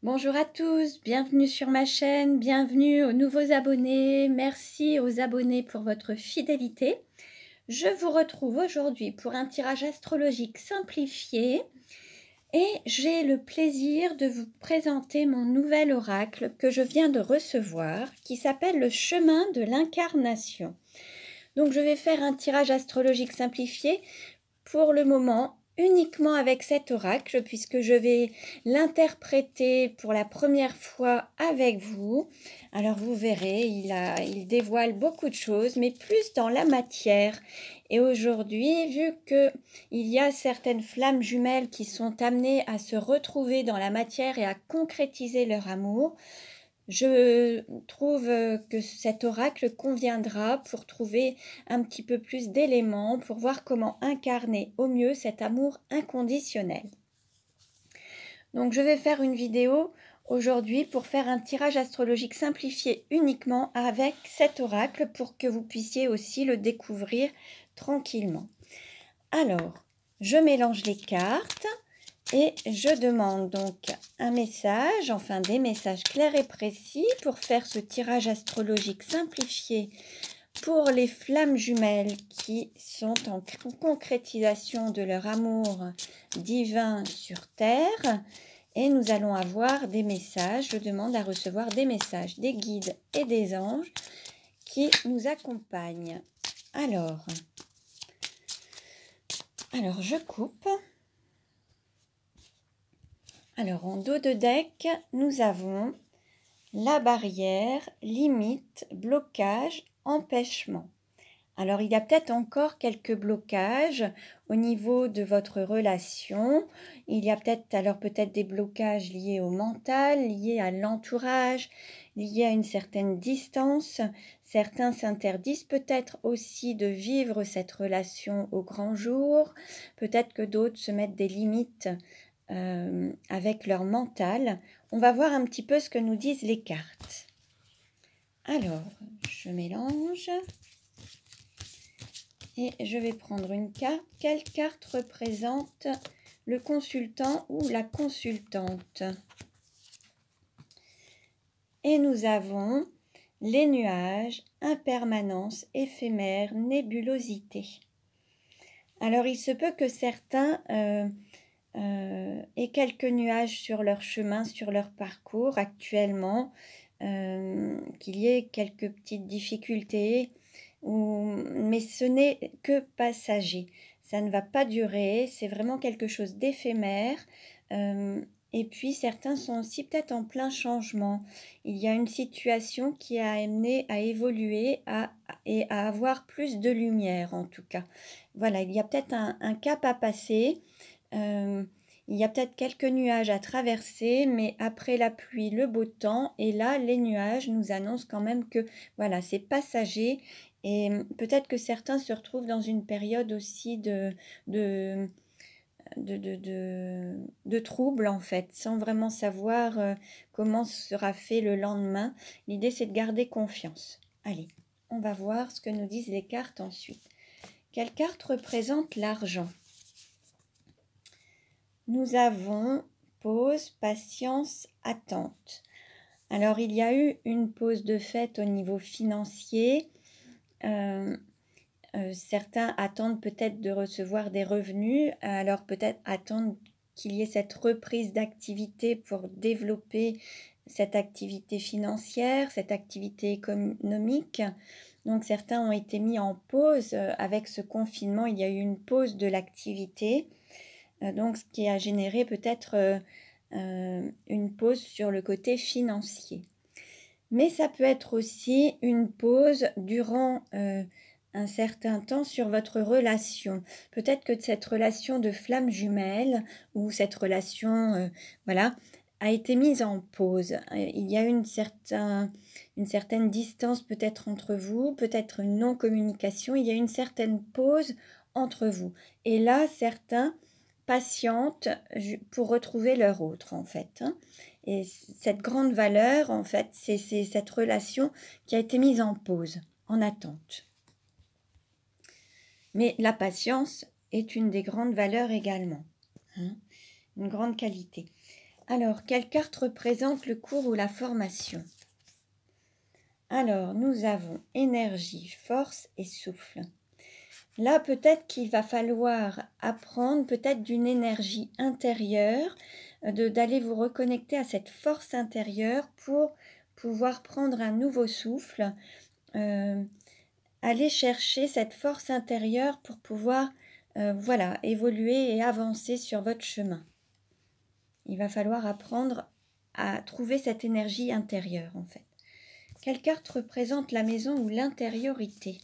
Bonjour à tous, bienvenue sur ma chaîne, bienvenue aux nouveaux abonnés, merci aux abonnés pour votre fidélité. Je vous retrouve aujourd'hui pour un tirage astrologique simplifié et j'ai le plaisir de vous présenter mon nouvel oracle que je viens de recevoir qui s'appelle le chemin de l'incarnation. Donc je vais faire un tirage astrologique simplifié pour le moment uniquement avec cet oracle puisque je vais l'interpréter pour la première fois avec vous. Alors vous verrez, il dévoile beaucoup de choses, mais plus dans la matière. Et aujourd'hui, vu qu'il y a certaines flammes jumelles qui sont amenées à se retrouver dans la matière et à concrétiser leur amour, je trouve que cet oracle conviendra pour trouver un petit peu plus d'éléments, pour voir comment incarner au mieux cet amour inconditionnel. Donc je vais faire une vidéo aujourd'hui pour faire un tirage astrologique simplifié uniquement avec cet oracle pour que vous puissiez aussi le découvrir tranquillement. Alors, je mélange les cartes. Et je demande donc un message, enfin des messages clairs et précis pour faire ce tirage astrologique simplifié pour les flammes jumelles qui sont en concrétisation de leur amour divin sur Terre. Et nous allons avoir des messages, je demande à recevoir des messages des guides et des anges qui nous accompagnent. Alors je coupe. Alors, en dos de deck, nous avons la barrière, limite, blocage, empêchement. Alors, il y a peut-être encore quelques blocages au niveau de votre relation. Il y a peut-être des blocages liés au mental, liés à l'entourage, liés à une certaine distance. Certains s'interdisent peut-être aussi de vivre cette relation au grand jour. Peut-être que d'autres se mettent des limites avec leur mental. On va voir un petit peu ce que nous disent les cartes. Alors, je mélange et je vais prendre une carte. Quelle carte représente le consultant ou la consultante? Et nous avons les nuages, impermanence, éphémère, nébulosité. Alors, il se peut que certains et quelques nuages sur leur chemin, sur leur parcours actuellement, qu'il y ait quelques petites difficultés, mais ce n'est que passager. Ça ne va pas durer, c'est vraiment quelque chose d'éphémère. Et puis certains sont aussi peut-être en plein changement. Il y a une situation qui a amené à évoluer et à avoir plus de lumière en tout cas. Voilà, il y a peut-être un cap à passer. Il y a peut-être quelques nuages à traverser, mais après la pluie, le beau temps. Et là, les nuages nous annoncent quand même que voilà, c'est passager. Et peut-être que certains se retrouvent dans une période aussi de troubles en fait, sans vraiment savoir comment sera fait le lendemain. L'idée, c'est de garder confiance. Allez, on va voir ce que nous disent les cartes ensuite. Quelle carte représente l'argent? Nous avons pause, patience, attente. Alors, il y a eu une pause de fait au niveau financier. Certains attendent peut-être de recevoir des revenus, alors peut-être attendent qu'il y ait cette reprise d'activité pour développer cette activité financière, cette activité économique. Donc certains ont été mis en pause avec ce confinement, il y a eu une pause de l'activité. Donc, ce qui a généré peut-être une pause sur le côté financier. Mais ça peut être aussi une pause durant un certain temps sur votre relation. Peut-être que cette relation de flamme jumelle ou cette relation voilà, a été mise en pause. Il y a une certaine distance peut-être entre vous, peut-être une non-communication. Il y a une certaine pause entre vous. Et là, certains patientes pour retrouver leur autre en fait. Et cette grande valeur en fait, c'est cette relation qui a été mise en pause, en attente. Mais la patience est une des grandes valeurs également, hein, une grande qualité. Alors, quelle carte représente le cours ou la formation? Alors, nous avons énergie, force et souffle. Là, peut-être qu'il va falloir apprendre peut-être d'une énergie intérieure, d'aller vous reconnecter à cette force intérieure pour pouvoir prendre un nouveau souffle. euh, Aller chercher cette force intérieure pour pouvoir voilà, évoluer et avancer sur votre chemin. Il va falloir apprendre à trouver cette énergie intérieure en fait. Quelle carte représente la maison ou l'intériorité?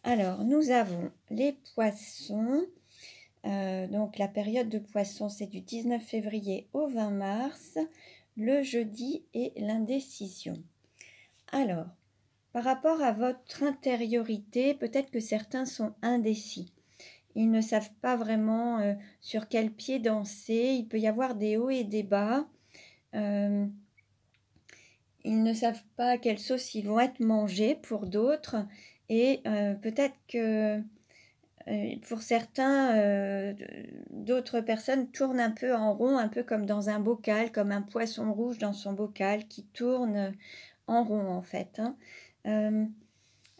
Alors, nous avons les poissons. Donc, la période de poissons, c'est du 19 février au 20 mars, le jeudi et l'indécision. Alors, par rapport à votre intériorité, peut-être que certains sont indécis. Ils ne savent pas vraiment sur quel pied danser. Il peut y avoir des hauts et des bas. Ils ne savent pas à quelle sauce ils vont être mangés pour d'autres. Et peut-être que pour certains, d'autres personnes tournent un peu en rond, un peu comme dans un bocal, comme un poisson rouge dans son bocal qui tourne en rond en fait. Hein.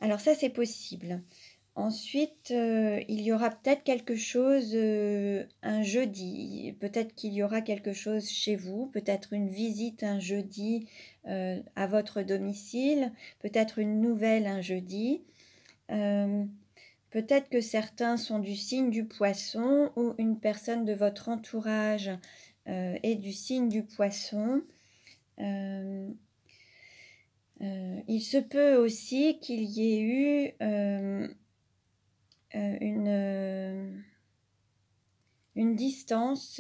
Alors ça, c'est possible. Ensuite, il y aura peut-être quelque chose un jeudi. Peut-être qu'il y aura quelque chose chez vous, peut-être une visite un jeudi à votre domicile, peut-être une nouvelle un jeudi. Peut-être que certains sont du signe du poisson ou une personne de votre entourage est du signe du poisson. Il se peut aussi qu'il y ait eu une distance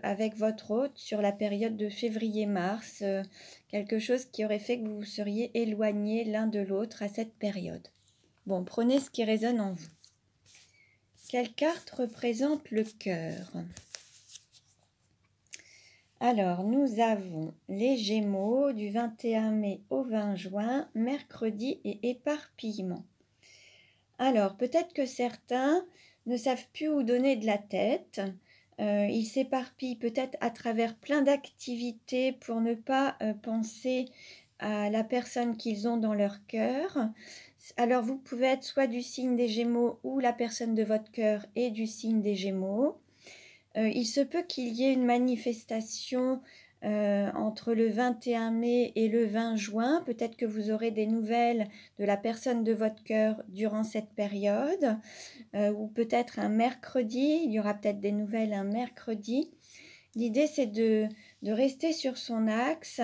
avec votre hôte sur la période de février-mars, quelque chose qui aurait fait que vous vous seriez éloignés l'un de l'autre à cette période. Bon, prenez ce qui résonne en vous. Quelle carte représente le cœur? Alors, nous avons les Gémeaux du 21 mai au 20 juin, mercredi et éparpillement. Alors, peut-être que certains ne savent plus où donner de la tête. Ils s'éparpillent peut-être à travers plein d'activités pour ne pas penser à la personne qu'ils ont dans leur cœur. Alors, vous pouvez être soit du signe des Gémeaux ou la personne de votre cœur est du signe des Gémeaux. Il se peut qu'il y ait une manifestation entre le 21 mai et le 20 juin. Peut-être que vous aurez des nouvelles de la personne de votre cœur durant cette période. Ou peut-être un mercredi. Il y aura peut-être des nouvelles un mercredi. L'idée, c'est de rester sur son axe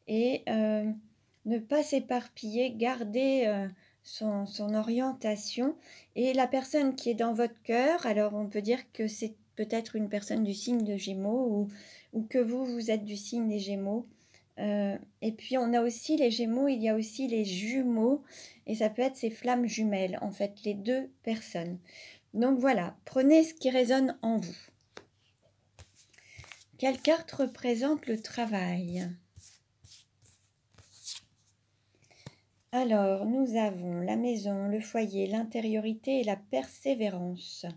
et ne pas s'éparpiller, garder son orientation. Et la personne qui est dans votre cœur, alors on peut dire que c'est peut-être une personne du signe de Gémeaux ou que vous êtes du signe des Gémeaux. Et puis on a aussi les Gémeaux, il y a aussi les jumeaux et ça peut être ces flammes jumelles, en fait, les deux personnes. Donc voilà, prenez ce qui résonne en vous. Quelle carte représente le travail? Alors, nous avons la maison, le foyer, l'intériorité et la persévérance.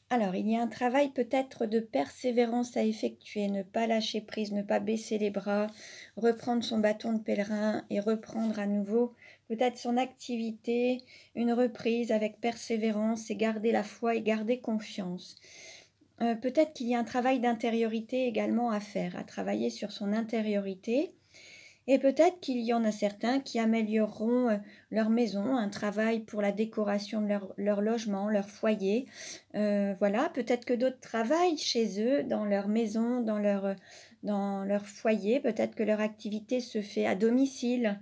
Alors, il y a un travail peut-être de persévérance à effectuer, ne pas lâcher prise, ne pas baisser les bras, reprendre son bâton de pèlerin et reprendre à nouveau peut-être son activité, une reprise avec persévérance et garder la foi et garder confiance. Peut-être qu'il y a un travail d'intériorité également à faire, à travailler sur son intériorité. Et peut-être qu'il y en a certains qui amélioreront leur maison, un travail pour la décoration de leur logement, leur foyer. Voilà, peut-être que d'autres travaillent chez eux, dans leur maison, dans leur foyer. Peut-être que leur activité se fait à domicile.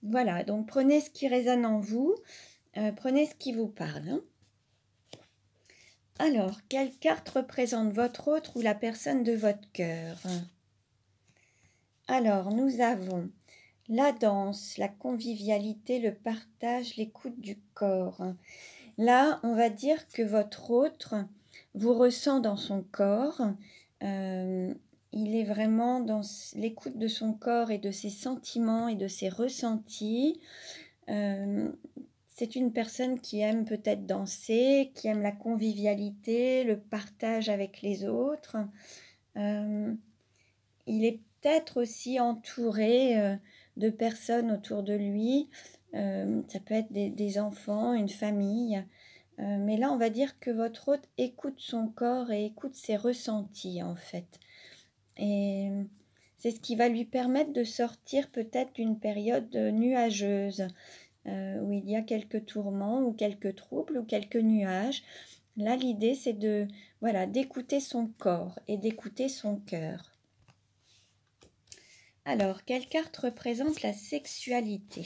Voilà, donc prenez ce qui résonne en vous, prenez ce qui vous parle. Hein. Alors, quelle carte représente votre autre ou la personne de votre cœur? Alors, nous avons la danse, la convivialité, le partage, l'écoute du corps. Là, on va dire que votre autre vous ressent dans son corps. Il est vraiment dans l'écoute de son corps et de ses sentiments et de ses ressentis. C'est une personne qui aime peut-être danser, qui aime la convivialité, le partage avec les autres. Il est peut-être aussi entouré de personnes autour de lui. Ça peut être des enfants, une famille. Mais là, on va dire que votre hôte écoute son corps et écoute ses ressentis, en fait. Et c'est ce qui va lui permettre de sortir peut-être d'une période nuageuse, où il y a quelques tourments ou quelques troubles ou quelques nuages. Là, l'idée, c'est voilà, d'écouter son corps et d'écouter son cœur. Alors, quelle carte représente la sexualité?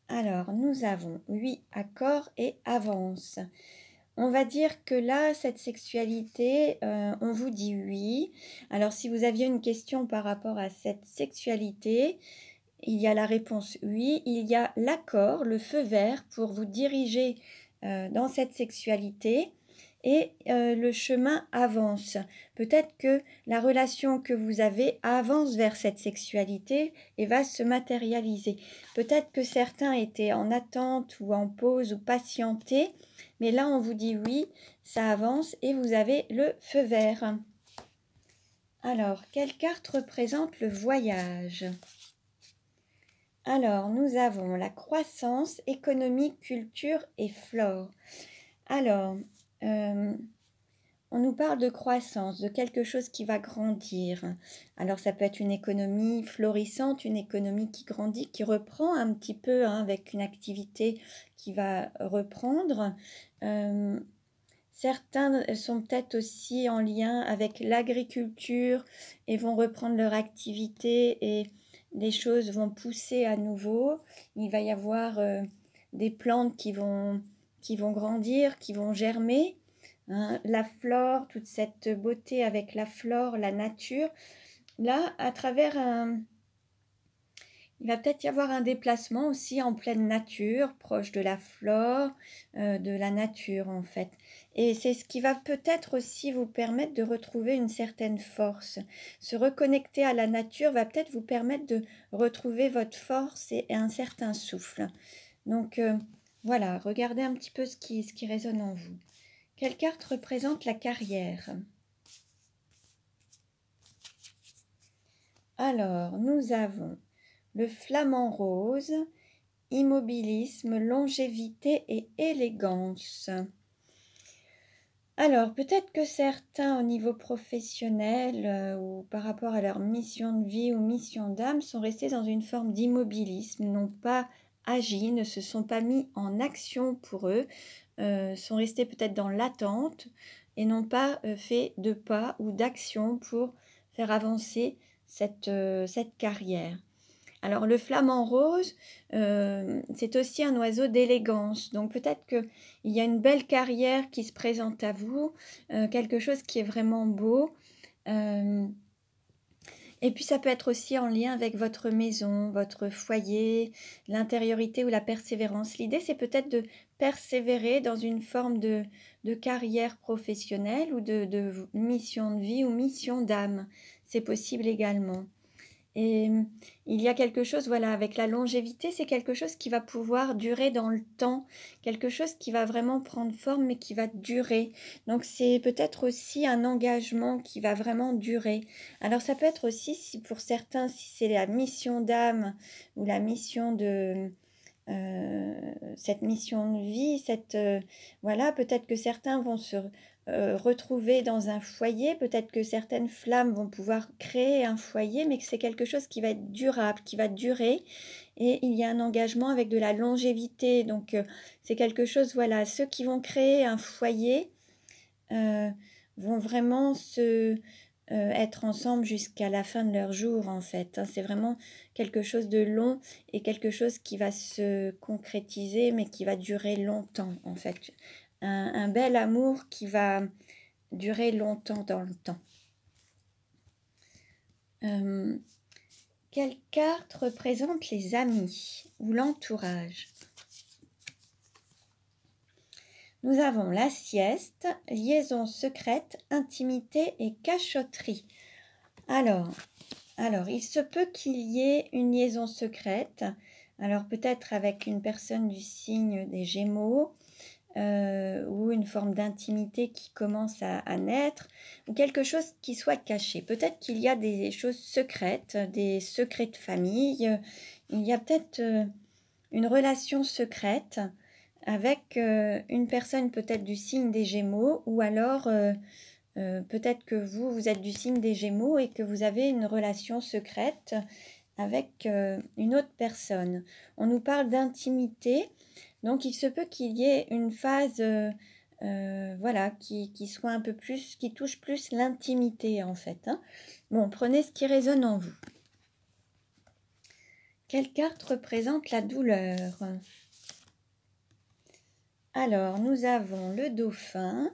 Alors, nous avons 8 accords et avance. On va dire que là, cette sexualité, on vous dit oui. Alors, si vous aviez une question par rapport à cette sexualité, il y a la réponse oui. Il y a l'accord, le feu vert pour vous diriger dans cette sexualité. Et le chemin avance. Peut-être que la relation que vous avez avance vers cette sexualité et va se matérialiser. Peut-être que certains étaient en attente ou en pause ou patientés, mais là on vous dit oui, ça avance et vous avez le feu vert. Alors, quelle carte représente le voyage? Alors, nous avons la croissance, économie, culture et flore. Alors, on nous parle de croissance, de quelque chose qui va grandir. Alors ça peut être une économie florissante, une économie qui grandit, qui reprend un petit peu avec une activité qui va reprendre. Certains sont peut-être aussi en lien avec l'agriculture et vont reprendre leur activité et les choses vont pousser à nouveau. Il va y avoir des plantes qui vont grandir, qui vont germer. La flore, toute cette beauté avec la flore, la nature. Là, à travers il va peut-être y avoir un déplacement aussi en pleine nature, proche de la flore, de la nature en fait. Et c'est ce qui va peut-être aussi vous permettre de retrouver une certaine force. Se reconnecter à la nature va peut-être vous permettre de retrouver votre force et un certain souffle. Donc voilà, regardez un petit peu ce qui résonne en vous. Quelle carte représente la carrière? Alors, nous avons le flamant rose, immobilisme, longévité et élégance. Alors, peut-être que certains au niveau professionnel ou par rapport à leur mission de vie ou mission d'âme sont restés dans une forme d'immobilisme, n'ont pas agi, ne se sont pas mis en action pour eux, sont restés peut-être dans l'attente et n'ont pas fait de pas ou d'action pour faire avancer cette carrière. Alors le flamant rose, c'est aussi un oiseau d'élégance. Donc peut-être qu'il y a une belle carrière qui se présente à vous, quelque chose qui est vraiment beau. Et puis ça peut être aussi en lien avec votre maison, votre foyer, l'intériorité ou la persévérance. L'idée, c'est peut-être de persévérer dans une forme de carrière professionnelle ou de mission de vie ou mission d'âme. C'est possible également. Et il y a quelque chose, voilà, avec la longévité, c'est quelque chose qui va pouvoir durer dans le temps, quelque chose qui va vraiment prendre forme, mais qui va durer. Donc c'est peut-être aussi un engagement qui va vraiment durer. Alors ça peut être aussi, si pour certains, si c'est la mission d'âme ou la mission de... cette mission de vie, voilà, peut-être que certains vont se retrouver dans un foyer, peut-être que certaines flammes vont pouvoir créer un foyer, mais que c'est quelque chose qui va être durable, qui va durer, et il y a un engagement avec de la longévité, donc c'est quelque chose, voilà, ceux qui vont créer un foyer vont vraiment être ensemble jusqu'à la fin de leur jour en fait, hein. C'est vraiment quelque chose de long et quelque chose qui va se concrétiser mais qui va durer longtemps en fait. Un bel amour qui va durer longtemps dans le temps. Quelle carte représente les amis ou l'entourage? Nous avons la sieste, liaison secrète, intimité et cachotterie. Alors, il se peut qu'il y ait une liaison secrète Alors peut-être avec une personne du signe des Gémeaux, ou une forme d'intimité qui commence à naître, ou quelque chose qui soit caché. Peut-être qu'il y a des choses secrètes, des secrets de famille, il y a peut-être, une relation secrète avec, une personne peut-être du signe des Gémeaux ou alors, peut-être que vous, vous êtes du signe des Gémeaux et que vous avez une relation secrète avec, une autre personne. On nous parle d'intimité, donc il se peut qu'il y ait une phase, voilà, qui soit un peu plus qui touche plus l'intimité, en fait, hein. Bon, prenez ce qui résonne en vous. Quelle carte représente la douleur? Alors, nous avons le dauphin,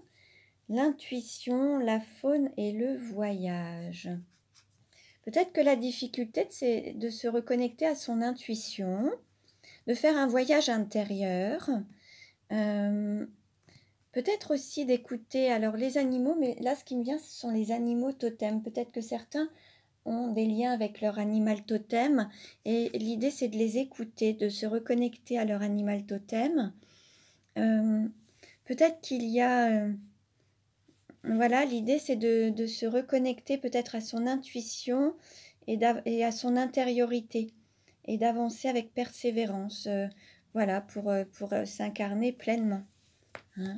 l'intuition, la faune et le voyage. Peut-être que la difficulté, c'est de se reconnecter à son intuition, de faire un voyage intérieur, peut-être aussi d'écouter alors les animaux, mais là, ce qui me vient, ce sont les animaux totems. Peut-être que certains ont des liens avec leur animal totem et l'idée, c'est de les écouter, de se reconnecter à leur animal totem. Peut-être qu'il y a, voilà, l'idée, c'est de se reconnecter peut-être à son intuition et à son intériorité et d'avancer avec persévérance, voilà, pour s'incarner pleinement, hein.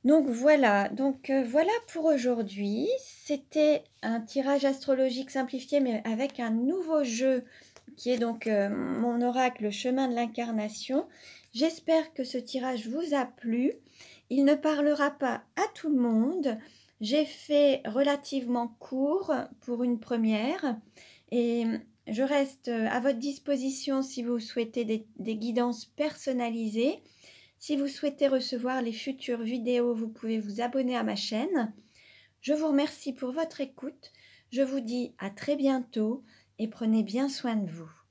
Donc voilà, voilà pour aujourd'hui. C'était un tirage astrologique simplifié, mais avec un nouveau jeu qui est donc mon oracle, le chemin de l'incarnation. J'espère que ce tirage vous a plu. Il ne parlera pas à tout le monde. J'ai fait relativement court pour une première et je reste à votre disposition si vous souhaitez des guidances personnalisées. Si vous souhaitez recevoir les futures vidéos, vous pouvez vous abonner à ma chaîne. Je vous remercie pour votre écoute. Je vous dis à très bientôt et prenez bien soin de vous.